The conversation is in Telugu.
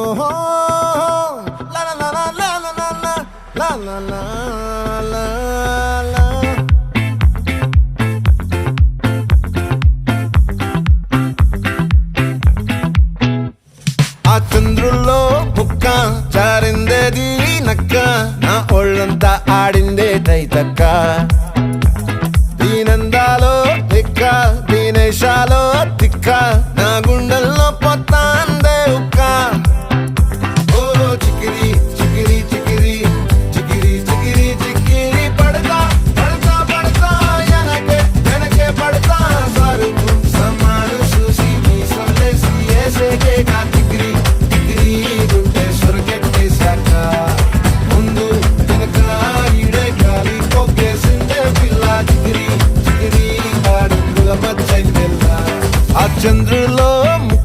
ఓహో లా లా లా లా లా లా లా లా లా లా లా. ఆ చంద్రుల్లో బుక్క జారిందేది నక్క, నా ఒళ్ళంతా ఆడిందే తైతక్క.